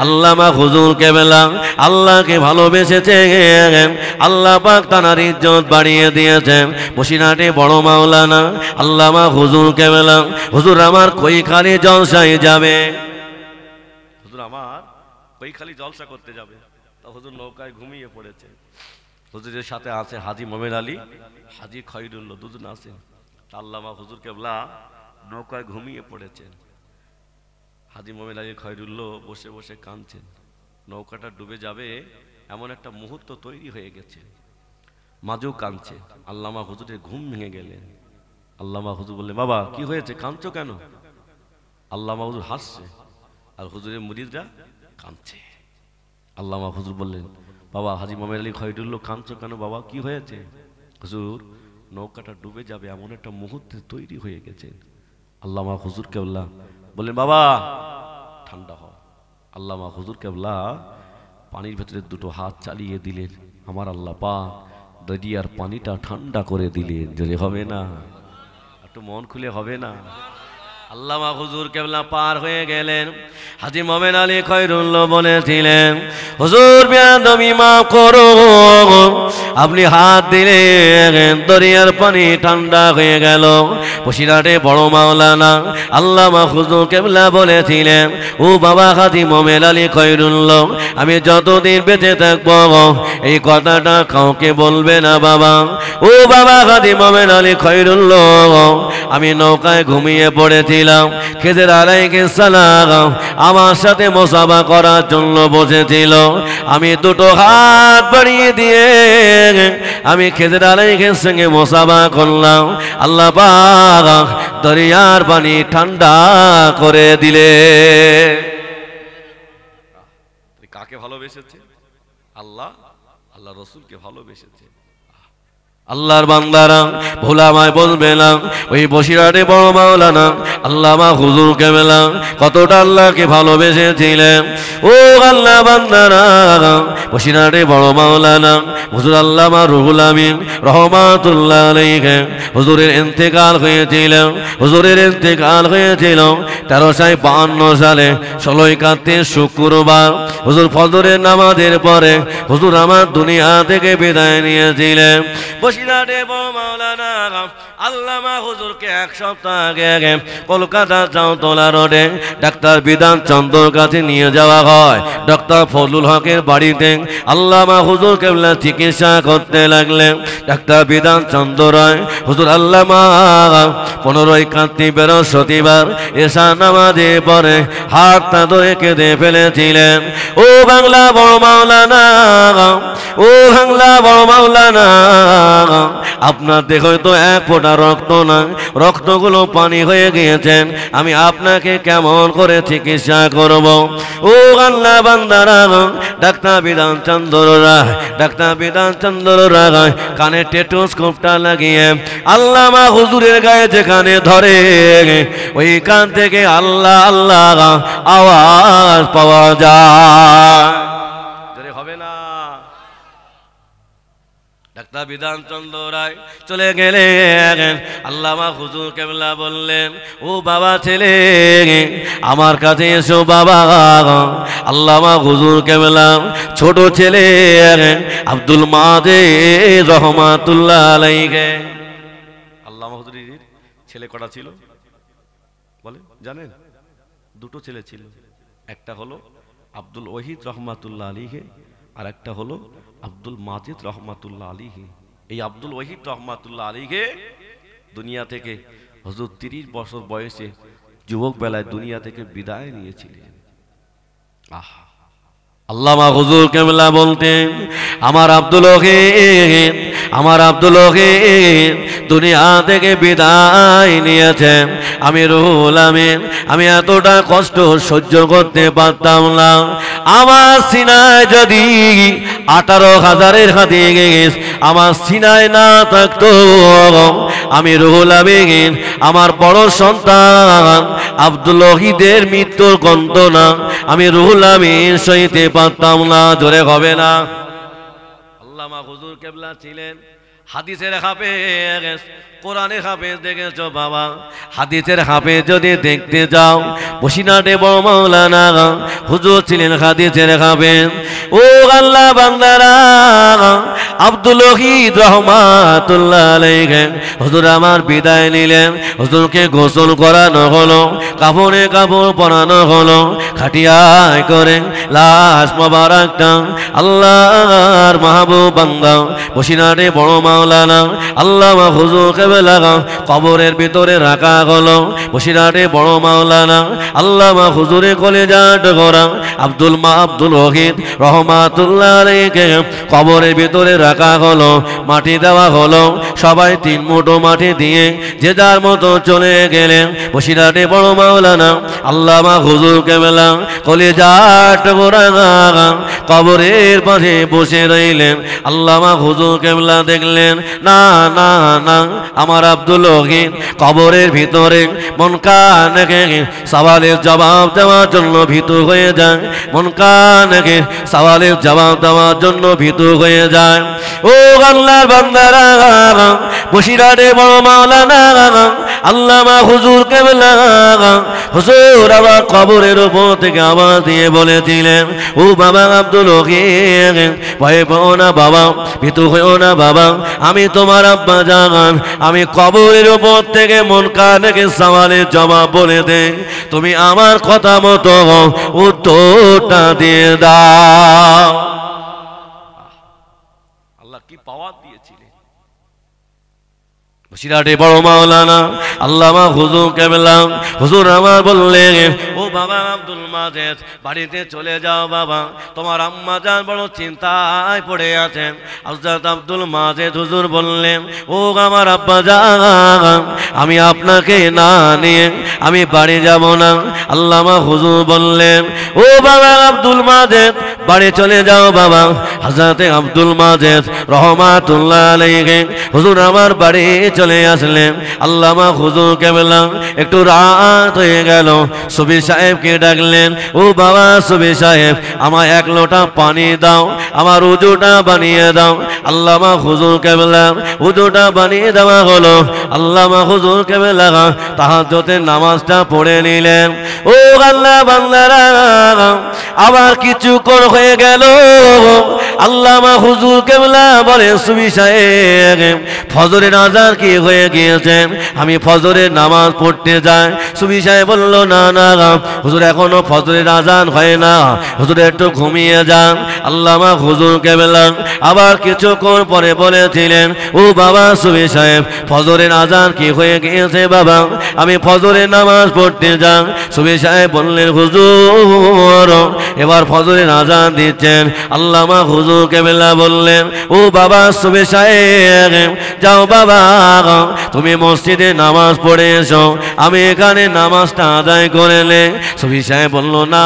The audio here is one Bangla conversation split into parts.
আল্লামা হুজুর কেবলা আল্লাহকে ভালোবেসেছেন, আল্লাহ পাক তার ইজ্জত বাড়িয়ে দিয়েছেন। বসিরহাটে বড় মাওলানা আল্লামা হুজুর কেবলা, হুজুর আমার কৈখালি জলসায় যাবে, হুজুর আমার কৈখালি জলসা করতে যাবে, তা হুজুর নৌকায় ঘুমিয়ে পড়েছে। হুজুরের সাথে আছে হাজী মোমেন আলী, হাজী খয়রুল্লাহ, দুজন আছেন। আল্লামা হুজুর কেবলা নৌকায় ঘুমিয়ে পড়েছেন। হাজী মোমেন আলী খয়রুল্লাহ বসে বসে কাঁদছেন। নৌকাটা ডুবে যাবে এমন একটা মুহূর্ত তৈরি হয়ে গেছে। মাঝেও কাঁদছে। আল্লামা হুজুরের ঘুম ভেঙে গেলেন। আল্লামা হুজুর বললেন, বাবা কি হয়েছে, কাঁদছো কেন? আল্লামা হুজুর হাসছে আর হুজুরের মুরিদরা কাঁদছে। আল্লামা হুজুর বললেন, বাবা হাজী মোমেন আলী খয়রুল্লাহ কাঁদছো কেন বাবা, কি হয়েছে? হুজুর নৌকাটা ডুবে যাবে এমন একটা মুহূর্তে তৈরি হয়ে গেছে। আল্লামা হুজুর কেবলা বললেন, বাবা ঠান্ডা হও। আল্লামা হুজুর কেবলা পানির ভেতরে দুটো হাত চালিয়ে দিলেন। আমার আল্লাহ পাক দরিয়ার পানিটা ঠান্ডা করে দিলেন। যদি হবে না, একটু মন খুলে হবে না? আল্লামা হুজুর কেবলা পার হয়ে গেলেন। হাজী মোমেন আলী খয়রুল্লাহ বলেছিলেন, হুজুর বেয়াদবি মাফ করো, আপনি হাত দিলেন দরিয়ার পানি ঠান্ডা হয়ে গেল। বসিরহাটে বড় মাওলানা আল্লামা হুজুর কেবলা বলেছিলেন, ও বাবা হাজী মোমেন আলী খয়রুল্লাহ, আমি যতদিন বেঁচে থাকবো এই কথাটা কাউকে বলবে না বাবা। ও বাবা হাজী মোমেন আলী খয়রুল্লাহ, আমি নৌকায় ঘুমিয়ে পড়েছিলাম, খেজর আলাইহিস সালাম আমার সাথে মুসাফা করার জন্য বসেছিল। আমি দুটো হাত বাড়িয়ে দিয়ে আমি খেজর আলাইহিস সঙ্গে মুসাফা করলাম। আল্লাহ পাক দরিয়ার পানি ঠান্ডা করে দিলে। কাকে ভালোবেসেছে? আল্লাহ, আল্লাহ রসুলকে ভালোবেসেছে। আল্লাহর বান্দারা ভোলামায় বলবে না, ওই বসিরহাটে বড় মাওলানা আল্লামা হুজুর কেবলা কতটা আল্লাহকে ভালোবেসেছিলেন। ও আল্লাহ বান্দারা, বসিরহাটে বড় মাওলানা হুজুর আল্লামা রুহুল আমিন রহমাতুল্লাহ আলাইহি হুজুরের ইন্তেকাল হয়েছিল। হুজুরের ইন্তেকাল হয়েছিল 1352 সালে 16 কার্তিক শুক্রবার। হুজুর ফজরের নামাজের পরে হুজুর আমার দুনিয়া থেকে বিদায় নিয়েছিলেন। বসিরহাটে বড় মাওলানা আল্লামা হুজুরকে 1 সপ্তাহ আগে কলকাতা চাউতলা রোডে ডাক্তার বিধান চন্দ্রর কাছে নিয়ে যাওয়া হয়। ডক্টর ফজলুল হকের বাড়িতে আল্লামা হুজুর কেবলা চিকিৎসা করতে লাগলেন। ডাক্তার বিধান চন্দ্র রায় হুজুর আল্লামা 15 কার্তিক বৃহস্পতিবার এশা নামাজে পরে হাতটা ধরে কেঁদে ফেলেছিলেন। ও বাংলা বড় মাওলানা, ও বাংলা বড় মাওলানা, আপনার দেখো তো এক ফোঁটা রক্ত না, রক্তগুলো পানি হয়ে গিয়েছেন, আমি আপনাকে কেমন করে চিকিৎসা করব? ও আল্লাহ বান্দারা, ডাক্তার বিধান চন্দ্র রায়, ডাক্তার বিধান চন্দ্র রায় কানে টেটোস্কোপটা লাগিয়ে আল্লামা হুজুরের গায়ে যেখানে ধরে ওই কান থেকে আল্লাহ আল্লাহ আওয়াজ পাওয়া যায়। হবে না? ডাক্তার বিধান চন্দ্র রায় চলে গেলেন। আল্লামা হুজুর কেবলা বললেন, ও বাবা ছেলে আমার কাছে এসো বাবা। আল্লামা হুজুর কেবলা ছোট ছেলে আব্দুল মাজিদ রহমাতুল্লাহ আলাইহি। আল্লামা হুজুরের ছেলে কটা ছিল বলে জানেন? দুটো ছেলে ছিল। একটা হলো আব্দুল ওয়াহিদ রহমাতুল্লাহ আলাইহি, আর একটা হলো আব্দুল মাজিদ রহমাতুল্লাহ আলাইহি। এই আব্দুল ওয়াহিদ রহমাতুল্লাহ আলাইহি দুনিয়া থেকে হুজুর 30 বছর বয়সে যুবক বেলায় দুনিয়া থেকে বিদায় নিয়েছিলেন। আল্লামা হুজুর কেবলা বলতেন, আমার আব্দুল ওয়াহিদ, আমার আব্দুল ওয়াহিদ দুনিয়া থেকে বিদায় নিয়েছেন। আমি রুহুল আমিন, আমি এতটা কষ্ট সহ্য করতে পারতাম না। আমার সিনায় যদি 18,000-এর হাদিস আমার সিনায় না থাকতো, আমি রুহুল আমিন আমার বড় সন্তান আব্দুল ওয়াহিদের মৃত্যুর যন্ত্রণা আমি রুহুল আমিন সইতে পারতাম না। জোরে হবে না? আল্লামা হুজুর কেবলা ছিলেন হাদিসের হাফেজ, কোরআনের হাফেজ দেখেছো বাবা? হাদিসের হাফেজ যদি দেখতে যাও, বসিরহাটে বড় মাওলানা হুজুর ছিলেন হাদিসের হাফেজ। ও আল্লাহ বান্দারা, আব্দুল ওয়াহিদ রহমাতুল্লাহ আলাইহি হুজুর আমার বিদায় নিলেন। হুজুরকে গোসল করানো হলো, কাপড়ে কাপড় পরানো হলো, খাটিয়ায় করে লাশ মোবারকটা আল্লাহর মাহবুব বান্দা বসিরহাটে বড় মাওলানা আল্লামা হুজুর কেবলা কবরের ভিতরে রাখা হলো। বসিরহাটে বড় মাওলানা আল্লামা হুজুরে কলেজা টুকরা আব্দুল ওয়াহিদ রহমাতুল্লাহ আলাইহি কবরের ভিতরে রাখা হলো, মাটি দেওয়া হলো। সবাই 3 মুঠো মাটি দিয়ে যে যার মতো চলে গেলেন। বসিরহাটে বড় মাওলানা আল্লামা হুজুর কেবলা কলেজা টুকরা কবরের পাশে বসে রইলেন। আল্লামা হুজুর কেবলা দেখলেন না না না, আমার আব্দুল ওয়াহিদ কবরের ভিতরে মন কানকে সওয়ালের জবাব দেওয়ার জন্য ভীতু হয়ে যায়, মন কানকে সওয়ালের জবাব দেওয়ার জন্য ভীতু হয়ে যায়। ও আল্লাহর বান্দারা, বসিরহাটে বড় মাওলানা আল্লামা হুজুর কেবলা হুজুর আবার কবরের উপর থেকে আওয়াজ দিয়ে বলেছিলেন, ও বাবা আব্দুল ওয়াহিদ, ভয় পাও না বাবা, ভীতু হইও না বাবা, আমি তোমার আব্বা জান, আমি কবরের উপর থেকে মন কানকে সওয়ালের জবাব বলে দে, তুমি আমার কথা মতো উত্তরটা দিয়ে দাও। আল্লাহ কি পাওয়ার দিয়েছিলেন। বসিরহাটে বড় মাওলানা আল্লামা হুজুর কেবলা হুজুর আমার বললেন, ও বাবা আব্দুল মাজেদ, বাড়িতে চলে যাও বাবা, তোমার আম্মা জান বড় চিন্তায় পড়ে আছেন। হযরত আব্দুল মাজেদ হুজুর বললেন, ও আমার আব্বা জান, আমি আপনাকে না নিয়ে আমি বাড়ি যাব না। আল্লামা হুজুর বললেন, ও বাবা আব্দুল মাজেদ, বাড়ি চলে যাও বাবা। হযরত আব্দুল মাজেদ রহমাতুল্লাহ আলাইহি হুজুর আমার বাড়ি চলে আসলেন। আল্লামা হুজুর কেবলা একটু রাত হয়ে গেল, সুবি সাহেবকে ডাকলেন, ও বাবা সুবি সাহেব, আমার 1 লোটা পানি দাও, আমার উজুটা বানিয়ে দাও। আল্লামা হুজুর কেবলা উজুটা বানিয়ে দেওয়া হলো। আল্লামা হুজুর কেবলা তাহাজ্জুদের নামাজটা পড়ে নিলেন। ও আল্লাহ বান্দারা, আবার কিছুক্ষণ হয়ে গেল, আল্লামা হুজুর কেবলা বলে, সুবি সাহেব, ফজরের আযান কি হয়ে গিয়েছে, আমি ফজরের নামাজ পড়তে যাই। সুবি সাহেব বলল, না না হুজুর, এখনো ফজরের আযান হয় না, হুজুর একটু ঘুমিয়ে যান। আল্লামা হুজুর কেবলা আবার কিছুক্ষণ পরে বলেছিলেন, ও বাবা সুবি সাহেব, ফজরের আযান কি হয়ে গিয়েছে বাবা, আমি ফজরের নামাজ পড়তে যাই। সুবি সাহেব বললেন, হুজুর এবার ফজরের আযান দিচ্ছেন। আল্লামা হুজুর কেবলা বললেন, ও বাবা সুবি সাহেব, যাও বাবা, তুমি মসজিদে নামাজ পড়ে এসো, আমি এখানে নামাজটা আদায় করে নে। সুবি সাহেব বলল, না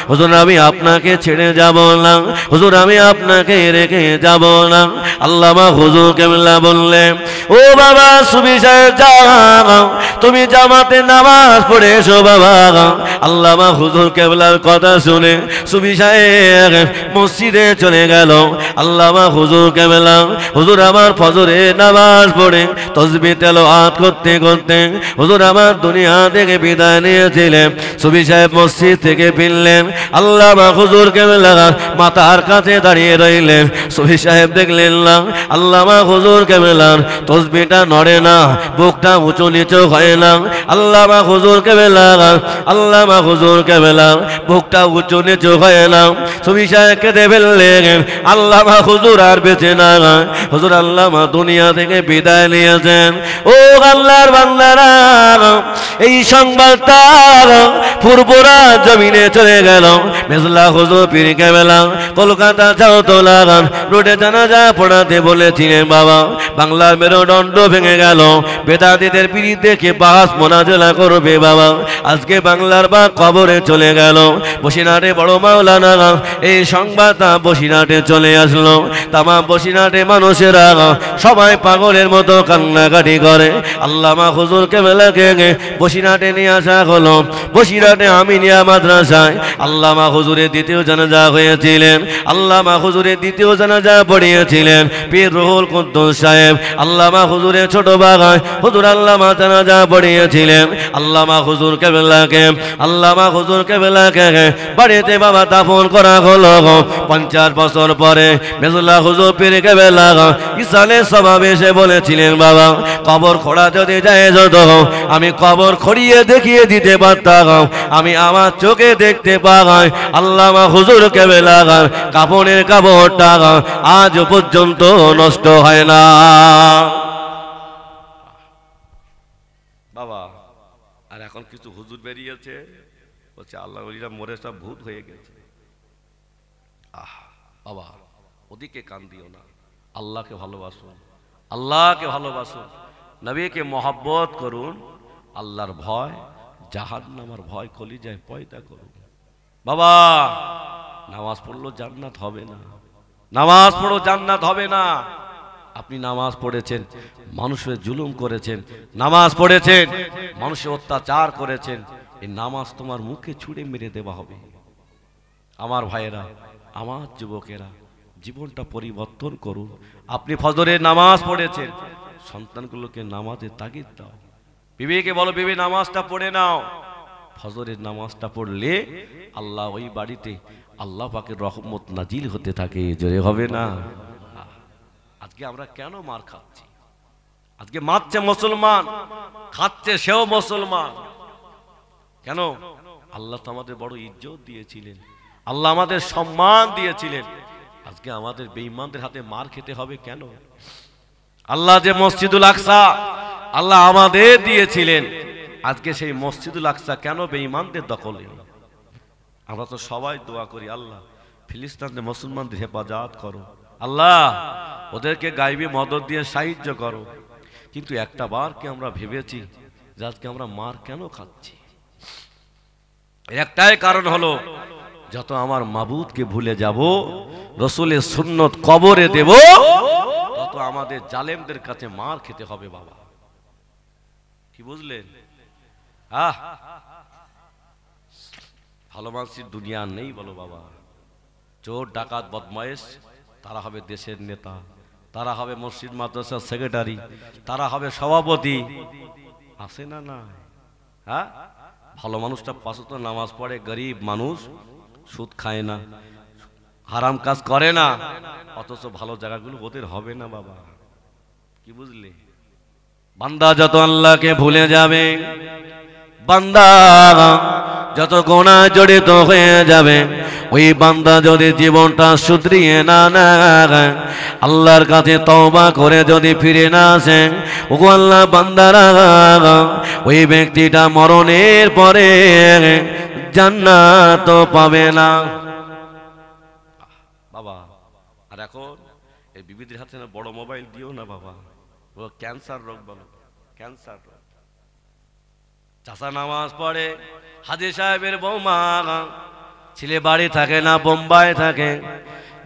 হুজুর, আমি আপনাকে ছেড়ে যাব না, হুজুর আমি আপনাকে রেখে যাব না। আল্লামা হুজুর কেবলা বললেন, ও বাবা সুবি সাহেব, যাও তুমি জামাতে নামাজ পড়ে এসো বাবা। আল্লামা হুজুর কেবলার কথা শুনে সুবি সাহেব মসজিদে চলে গেল। আল্লামা হুজুর কেবলা হুজুর আমার ফজরে নামাজ পড়ে তাসবিহ তেলাওয়াত করতে করতে হুজুর আমার দুনিয়া থেকে বিদায় নিয়েছিলেন। সুবি সাহেব মসজিদ থেকে ফিরলেন। আল্লামা হুজুর কেবলা মাথার কাছে দাঁড়িয়ে রইলেন। সুবি সাহেব দেখলেন না আল্লামা হুজুর কেবলার তাসবিহটা নড়ে না, বুকটা উঁচু নিচু হয় না। আল্লামা হুজুর কেবলা বুকটা উঁচু নিচু হয় না। সুবি সাহেব কেঁদে ফেললেন। আল্লামা হুজুর আর বেঁচে না, হুজুর আল্লামা দুনিয়া থেকে বিদায় নিয়েছেন। ও আল্লাহর বান্দারা, এই সংবাদটা পূর্বরা জমিনে চলে গেল। মেজলা হুজুর পীর কেবলা কলকাতা চাওতলা রোডে জানাজা পড়াতে বলেছিলেন বাবা। বাংলার মেরুদণ্ড ভেঙে গেল। বেদাতীদের বিরুদ্ধে কে বাস মোনাজালা করবে বাবা। আজকে বাংলার বা কবরে চলে গেল বসিরহাটে বড় মাওলানা, এই সংবাদটা বসিরহাটে চলে আসলো। তামাম বসিরহাটে মানুষেরা সবাই পাগলের মতো কান্নাকাটি করে। আল্লামা হুজুর কেবলাকে বসিরহাটে নিয়ে আসা হলো। বসিরহাটে আমিনিয়া মাদ্রাসায় আল্লামা হুজুরের দ্বিতীয় জানাজা হয়েছিলেন। আল্লামা হুজুরের দ্বিতীয় জানাজা পড়িয়েছিলেন পীর রুহুল কুদ্দুস সাহেব। আল্লামা হুজুরের ছোট বাগায় হুজুর আল্লামা জানাজা পড়িয়েছিলেন। আল্লামা হুজুর কেবলাকে বাড়িতে বাবা দাফন করা হলো। 50 বছর পরে মেজুল্লাহ হুজুর পীর কেবলা ইসালে সমাবেশে বলেছিলেন, বাবা কবর খোঁড়া যদি যায় যত আমি কবর খড়িয়ে দেখিয়ে দিতে পারতাম। আমি আমার চোখে দেখতে পাই আল্লামা হুজুর কেবলা কাপড়ের কাপড়টা আজ পর্যন্ত নষ্ট হয় না বাবা। আর এখন কিছু হুজুর বেরিয়েছে বলছে আল্লাহ ওলিরা মরে সব ভূত হয়ে গেছে। বাবা ওদিকে কান দিও না, আল্লাহকে ভালোবাসুন, আল্লাহকে ভালোবাসুন, নবীকে মহব্বত করুন, আল্লাহর ভয় জাহান্নামের ভয় কলিজায় পয়দা করুন। বাবা নামাজ পড়লো জান্নাত হবে না, নামাজ পড়ো জান্নাত হবে না। আপনি নামাজ পড়েছেন, মানুষের জুলুম করেছেন, নামাজ পড়েছেন, মানুষের অত্যাচার করেছেন, এই নামাজ তোমার মুখে ছুঁড়ে মেরে দেওয়া হবে। আমার ভাইয়েরা, আমার যুবকেরা, জীবনটা পরিবর্তন করুন। আপনি ফজরের নামাজ পড়েছেন, সন্তানগুলোকে নামাজে তাগিদ দাও। বিবিকে বলো বিবি নামাজটা পড়ে নাও। ফজরের নামাজটা পড়লে আল্লাহ ওই বাড়িতে আল্লাহ পাকের রহমত নাজিল হতে থাকে। জোরে হবে না? আজকে আমরা কেন মার খাচ্ছি? আজকে মারছে মুসলমান, খাচ্ছে সেও মুসলমান। কেন? আল্লাহ তো আমাদের বড় ইজ্জত দিয়েছিলেন, আল্লাহ আমাদের সম্মান দিয়েছিলেন। আজকে আমাদের বেঈমানদের হাতে মার খেতে হবে কেন? আল্লাহ যে মসজিদুল আকসা আল্লাহ আমাদের দিয়েছিলেন, আজকে সেই মসজিদুল আকসা কেন বেঈমানদের দখলে? আমরা তো সবাই দোয়া করি, আল্লাহ ফিলিস্তিনের মুসলমানদের হেফাজত করো, আল্লাহ ওদেরকে গায়বী মদদ দিয়ে সাহায্য করো। কিন্তু একটা বার কি আমরা ভেবেছি যে আজকে আমরা মার কেন খাচ্ছি? একটাই কারণ হলো, যত আমার মাবুদকে ভুলে যাব, রসুলের সুন্নত কবরে দেব, তত আমাদের জালেমদের কাছে মার খেতে হবে। বাবা কি বুঝলেন? ভালো মানুষের দুনিয়া নেই বলো বাবা। চোর ডাকাত বদমাইশ তারা হবে দেশের নেতা, তারা হবে মসজিদ মাদ্রাসার সেক্রেটারি, তারা হবে সভাপতি। আছে না? না। হ্যাঁ, ভালো মানুষটা পাঁচ ওয়াক্ত নামাজ পড়ে, গরিব মানুষ সুদ খায় না, হারাম কাজ করে না, অথচ ভালো জায়গাগুলো ওদের হবে না। বাবা কি বুঝলে? বান্দা যত আল্লাহকে ভুলে যাবে, বান্দা যত গুনাহ জড়িত হয়ে যাবে, ওই বান্দা যদি জীবনটা শুধরিয়ে না নেয়, আল্লাহর কাছে তওবা করে যদি ফিরে না আসে, ওগো আল্লাহ বান্দারা, ওই ব্যক্তিটা মরণের পরে জান্নাত পাবে না। বাবা আর এখন এই বিবিদের হাতে না বড় মোবাইল দিও না বাবা, ও ক্যান্সার রোগ বলো, ক্যান্সার রোগ। চাচা নামাজ পড়ে, হাজী সাহেবের বৌমা ছেলে বাড়ি থাকে না, বোম্বাই থাকে,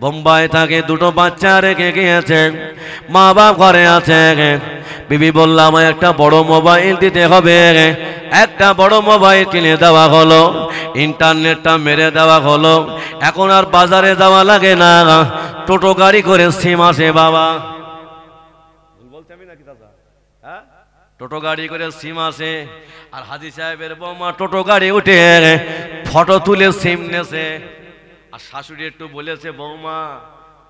বোম্বাই থাকে, দুটো বাচ্চা রেখে গিয়েছে, মা বাপ ঘরে আছে। বিবি বললাম একটা বড় মোবাইল দিতে হবে, একটা বড় মোবাইল কিনে দেওয়া হলো, ইন্টারনেটটা মেরে দেওয়া হলো। এখন আর বাজারে যাওয়া লাগে না, টোটো গাড়ি করে সিম আসে। বাবা বলতে আমি নাকি দাদা? হ্যাঁ, টোটো গাড়ি করে সিম আসে। আর হাজী সাহেবের বৌমা টোটো গাড়ি উঠে ফটো তুলে সিম নেছে। আর শাশুড়ি একটু বলেছে, বৌমা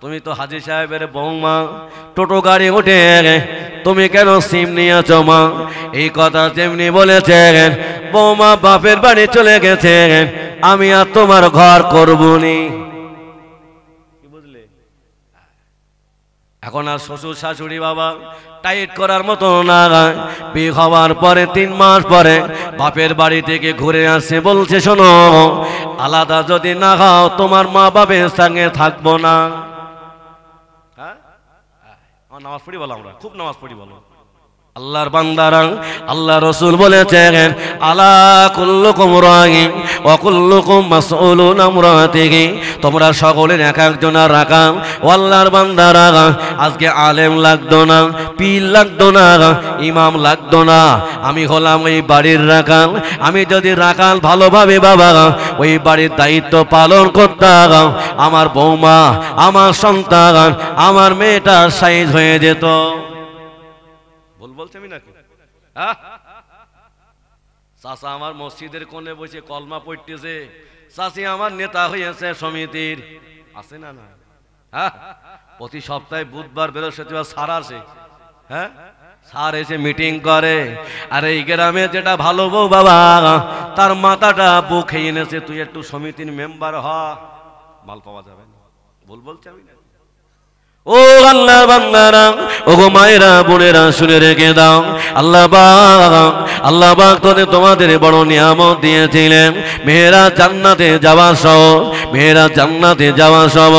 তুমি তো হাজী সাহেবের বৌমা, টোটো গাড়ি উঠে তুমি কেন সিম নিয়েছ মা? এই কথা যেমনি বলেছে, বৌমা বাপের বাড়ি চলে গেছে, আমি আর তোমার ঘর করবনি। কি বুঝলে? এখন আর শ্বশুর শাশুড়ি বাবা টাইট করার মতো না। বিয়ে হওয়ার পরে 3 মাস পরে বাপের বাড়ি থেকে ঘুরে আসে, বলছে শোনো, আলাদা যদি না হও তোমার মা বাপের সঙ্গে থাকবো না। হ্যাঁ, নামাজ পড়ি বলো, আমরা খুব নামাজ পড়ি বলো, আল্লাহর বান্দারা, আল্লাহ রসুল বলেছেন, আলা কুল্লুকুম রাইন ওয়া কুল্লুকুম মাসউলুন আন রাইয়াতিহি, তোমরা সকলের এক একজনের রাখাল। ও আল্লাহর বান্দারা, আজকে আলেম লাগতো না, পীর লাগতো না, ইমাম লাগতো না, আমি হলাম ওই বাড়ির রাখাল। আমি যদি রাখাল ভালোভাবে বাবা ওই বাড়ির দায়িত্ব পালন করতাম, আমার বৌমা, আমার সন্তান, আমার মেয়েটার সাইজ হয়ে যেত। ভুল বলছি আমি নাকি? চাচা আমার মসজিদের কোণে বসে কলমা পড়তেছে, চাচি আমার নেতা হয়েছে সমিতির, আছে না না? হ্যাঁ, প্রতি সপ্তাহে বুধবার বৃহস্পতিবার সার আসে, হ্যাঁ সার এসে মিটিং করে। আর এই গ্রামে যেটা ভালো বউ বাবা, তার মাথাটা বউ খেয়ে এনেছে, তুই একটু সমিতির মেম্বার হ, মাল পাওয়া যাবে না। ভুল বলছি আমি না? ও আল্লাহর বান্দারা, ও গো মায়েরা, বোনেরা, শুনে রেখে দাও, আল্লাহ পাক তোমাদের বড় নিয়ামত দিয়েছিলেন। মেয়েরা জান্নাতে যাওয়া সহ, মেয়েরা জান্নাতে যাওয়া সহ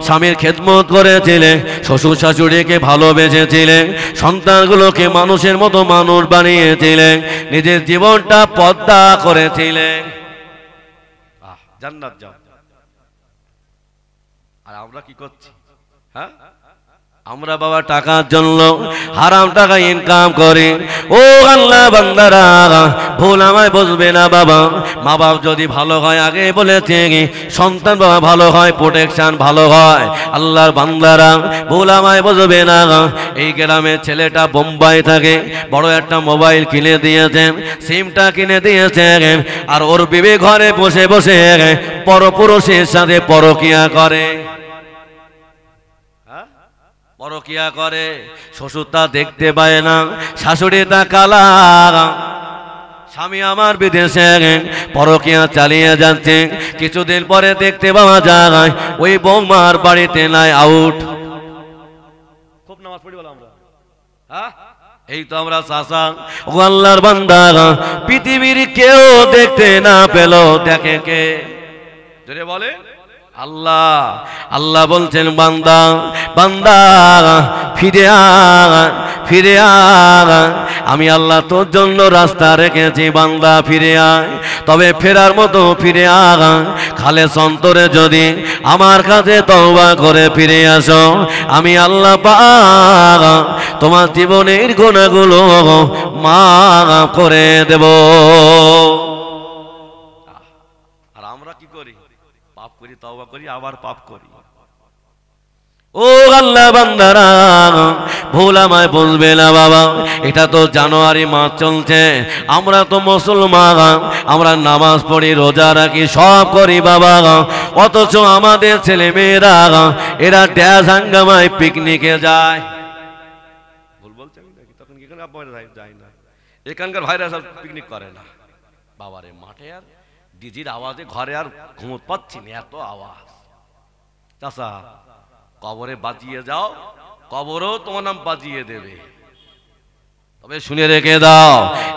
স্বামীর খেদমত করেছিলেন, শ্বশুর শাশুড়িকে ভালোবেসেছিলেন, সন্তানগুলোকে মানুষের মতো মানুষ বানিয়েছিলেন, নিজের জীবনটা পদ্মা করেছিলেন। জান্নাত যাও। আর আমরা কি করছি? হ্যাঁ, আমরা বাবা টাকার জন্য হারাম টাকা ইনকাম করি। ও আল্লাহ বান্দারা, ভুল আমায় বুঝবে না বাবা। মা বাপ যদি ভালো হয়, আগে বলেছে সন্তান বাবা ভালো হয়, প্রোটেকশন ভালো হয়। আল্লাহর বান্দারা, ভুল আমায় বুঝবে না। এই গ্রামে ছেলেটা বোম্বাই থাকে, বড় একটা মোবাইল কিনে দিয়েছেন, সিমটা কিনে দিয়েছেন, আর ওর বিবে ঘরে বসে বসে পরপুরুষের সাথে পরকিয়া করে, পরকিয়া করে। শ্বশুর তা দেখতে পায় না, শাশুড়ি তা কালা। স্বামী আমার বিদেশে পরকিয়া চালিয়ে যাচ্ছে, কিছুদিন পরে দেখতে পাওয়া যায় ওই বৌমার বাড়িতে নাই আউট। খুব নামাজ পড়ি বলো আমরা, হ্যাঁ এই তো আমরা চাচা। ও আল্লাহর বান্দা, পৃথিবীর কেউ দেখতে না পেল, দেখে কে? যদি বলে আল্লাহ। আল্লাহ বলছেন, বান্দা বান্দা ফিরে আয়, ফিরে আয়, আমি আল্লাহ তোর জন্য রাস্তা রেখেছি, বান্দা ফিরে আয়। তবে ফেরার মতো ফিরে আয়, খালেস অন্তরে যদি আমার কাছে তওবা করে ফিরে আসো, আমি আল্লাহ পাক তোমার জীবনের গুনাহগুলো মাফ করে দেব। আর আমরা কি করি? পাপ করি, তওবা করি, আবার পাপ করি। ও আল্লাহ বান্দারা, ভুল আমায় বুঝবে না বাবা। এটা তো জানুয়ারি মাস চলছে, আমরা তো মুসলমান, আমরা নামাজ পড়ি, রোজা রাখি, সব করি বাবা। অথচ আমাদের ছেলে মেয়েরা এরা ড্যাস হাঙ্গামায় পিকনিকে যায়। ভুল বলছেন নাকি? তখন এখানে আপনারা যায় না, এখানকার ভাইরা সব পিকনিক করে না। বাবারে, মাঠে আর ডিজির আওয়াজে ঘরে আর ঘুমোতে পাচ্ছি না, এত আওয়াজ। চাচা, কবরে বাজিয়ে যাও, কবরও তোমার নাম বাজিয়ে দেবে। তবে শুনে রেখে দাও,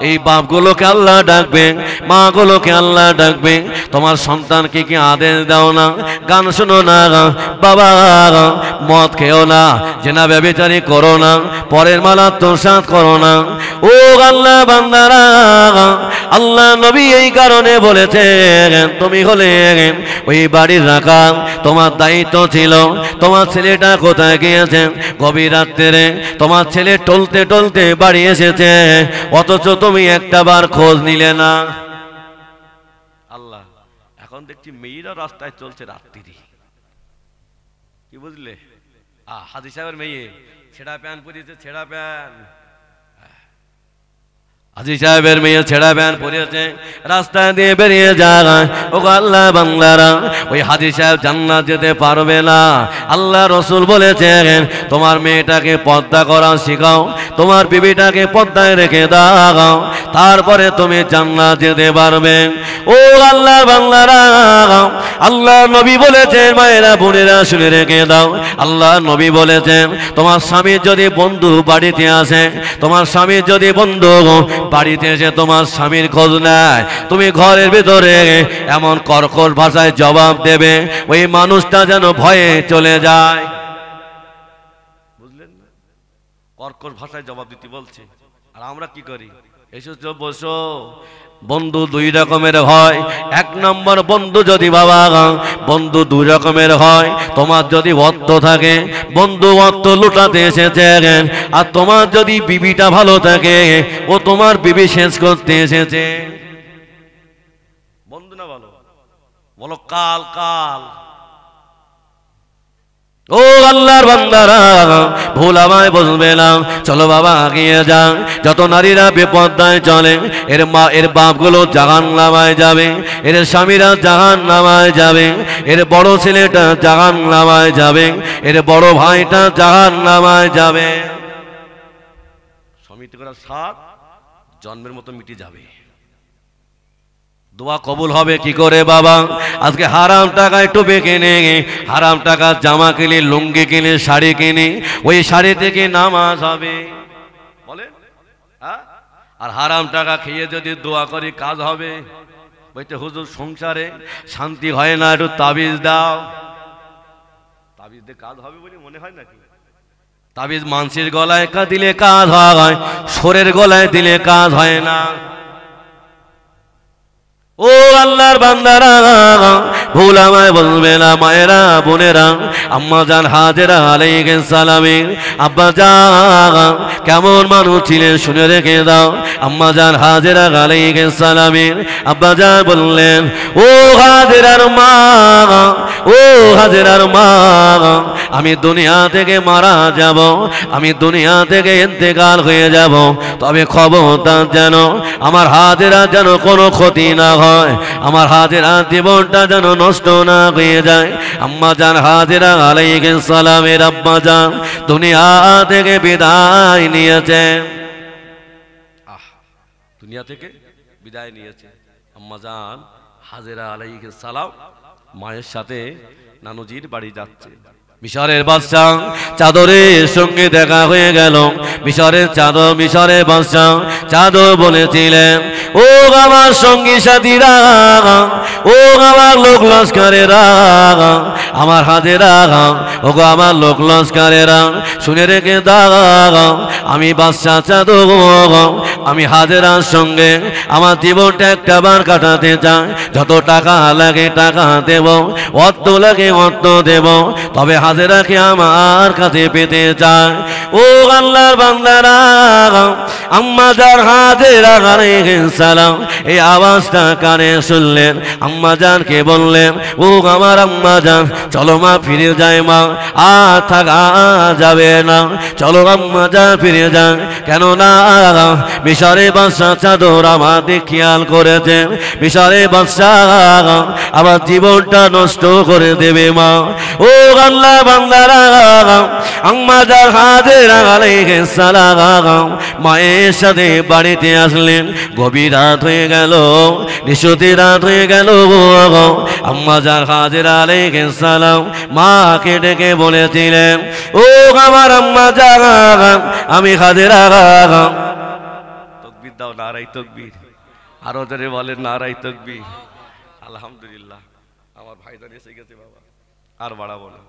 এই বাপগুলোকে আল্লাহ ডাকবে, মাগুলোকে আল্লাহ ডাকবে। তোমার সন্তানকে কি আদেশ দাও না, গান শোনো না বাবা, মদ খেও না, জেনা ব্যভিচারী করো না, পরের মালা তোষাত করো না। ও আল্লাহ বান্দারা, আল্লাহ নবী এই কারণে বলেছেন, তুমি হলে ওই বাড়ির রাখাল, তোমার দায়িত্ব ছিল। তোমার ছেলেটা কোথায় গিয়েছে? গভীর রাত্রে তোমার ছেলে টলতে টলতে বাড়ি এসেছে, অথচ তুমি একটা বার খোঁজ নিলে না। আল্লাহ, এখন দেখছি মেয়েরা রাস্তায় চলছে রাত্রি, কি বুঝলে? হাজি সাহেবের মেয়ে ছেঁড়া প্যান্ট পরিয়েছে, ছেঁড়া প্যান্ট। হাজি সাহেবের মেয়ে ছেঁড়া প্যান্ট পরিয়েছে, রাস্তায় দিয়ে বেরিয়ে যায়। ও আল্লাহ বান্দারা, ওই হাজি সাহেব জান্নাত যেতে পারবে না। আল্লাহ রসুল বলেছেন, তোমার মেয়েটাকে পর্দা করা শিখাও, তোমার বিবিটাকে পর্দায় রেখে দাও, তারপরে তুমি জান্নাত যেতে পারবে। ও আল্লাহ বান্দারা, আল্লাহ নবী বলেছেন, মায়েরা বোনেরা শুনে রেখে দাও, আল্লাহ নবী বলেছেন, তোমার স্বামীর যদি বন্ধু বাড়িতে আসে, তোমার স্বামীর যদি বন্ধু বাড়িতে এসে তোমার স্বামীর খোঁজ নেয়, তুমি ঘরের ভিতরে এমন কর্কশ ভাষায় জবাব দেবে, ওই মানুষটা যেন ভয়ে চলে যায়। বুঝলেন না? কর্কশ ভাষায় জবাব দিতে বলছে। আর আমরা কি করি? এসো বসো। বন্ধু দুই রকমের হয়। এক নম্বর বন্ধু যদি বাবা বন্ধু দুই রকমের হয়। তোমার যদি অর্থ থাকে, বন্ধু অর্থ লুটাতে এসেছে, আর তোমার যদি বিবিটা ভালো থাকে, ও তোমার বিবি শেষ করতে এসেছে। বন্ধু না ভালো বলো কাল কাল। ও আল্লাহর বান্দারা, ভুল আমায় বুঝবে না। চলো বাবা এগিয়ে যান। যত নারীরা বেপর্দায় চলে, এর বাপগুলো জাহান্নামায় যাবে, এর স্বামীরা জাহান্নামায় যাবে, এর বড় ছেলেটা জাহান্নামায় যাবে, এর বড় ভাইটা জাহান্নামায় যাবে। সমিতি করার সাত জন্মের মতো মিটে যাবে। দোয়া কবুল হবে কি করে বাবা? আজকে হারাম টাকায় টুপি কিনে, হারাম টাকার জামা কিনে, লুঙ্গি কিনে, শাড়ি কিনে, ওই শাড়ি থেকে নামাজ হবে বলে, হ্যাঁ? আর হারাম টাকা খেয়ে যদি দোয়া করি কাজ হবে? বলতে হুজুর সংসারে শান্তি হয় না, একটু তাবিজ দাও। তাবিজ দিয়ে কাজ হবে বলে মনে হয় নাকি? তাবিজ মানুষের গলায় দিলে কাজ হয়, সোরের গলায় দিলে কাজ হয় না। ও আল্লাহর বান্দারা, ভুল আমায় বলবে না। মায়েরা বোনেরা, আম্মা জান হাজেরা আলাইহিস সালামের আব্বা জান কেমন মানুষ ছিলেন শুনে রেখে দাও। আম্মা জান হাজেরা আলাইহিস সালামের আব্বা জান বললেন, ও হাজেরার মা, ও হাজেরার মা, আমি দুনিয়া থেকে মারা যাব, আমি দুনিয়া থেকে ইন্তেকাল হয়ে যাব, তবে খবরদার যেন আমার হাজেরা যেন কোনো ক্ষতি না হয়, আমার হাজেরা জীবনটা যেন নষ্ট না হয়ে যায়। আম্মা জান হাজেরা আলাইহিস সালামের আব্বা জান দুনিয়া থেকে বিদায় নিয়েছেন। দুনিয়া থেকে বিদায় নিয়েছে। আম্মা জান হাজেরা আলাইহিস সালাম মায়ের সাথে নানুজির বাড়ি যাচ্ছে। মিশরের বাদশাহ চাদরের সঙ্গে দেখা হয়ে গেল। মিশরের চাদর, মিশরের বাদশাহ চাদর বলেছিলেন, ও আমার সঙ্গী সাথীরা, ও আমার লোক লস্করেরা, আমার হাজেরা, ও গো আমার লোক লস্করেরা, শুনে রেখে দাও, আমি বাদশাহ চাদর, আমি হাজেরার সঙ্গে আমার জীবনটা একটা বার কাটাতে চাই। যত টাকা লাগে টাকা দেব, অর্থ লাগে অর্থ দেব, তবে হাজেরাকে আমার কাছে পেতে চায়। ও আল্লাহর বান্দারা, আম্মা জান হাজেরা আলাইহিস সালাম এই আওয়াজটা কানে শুনলেন। আম্মা জানকে বললেন, ও আমার আম্মা জান, চলো মা ফিরে যায়, মা আর থাকা যাবে না, চলো আম্মা জান ফিরে যান। কেননা মিশরে বাদশাহ চাদর আমাদের খেয়াল করেছেন, মিশরে বাদশাহ আমার জীবনটা নষ্ট করে দেবে মা। ও আল্লাহ বান্দারা, আম্মা জান হাজেরা আলাইহিস সালাম মায়ের সাথে বাড়িতে আসলেন। গভীর রাত হয়ে গেল, নিশুতি রাত হয়ে গেল। আম্মা জান হাজেরা আলাইহিস সালাম মাকে ডেকে বলেছিলেন, ও আমার আম্মা জান, আমি হাজেরা। তাকবীর দাও, নারায়ে তাকবীর। আরো জোরে বলেন নারায়ে তাকবীর। আলহামদুলিল্লাহ, আমার ভাইজান এসে গেছে বাবা, আর বাড়াবো না।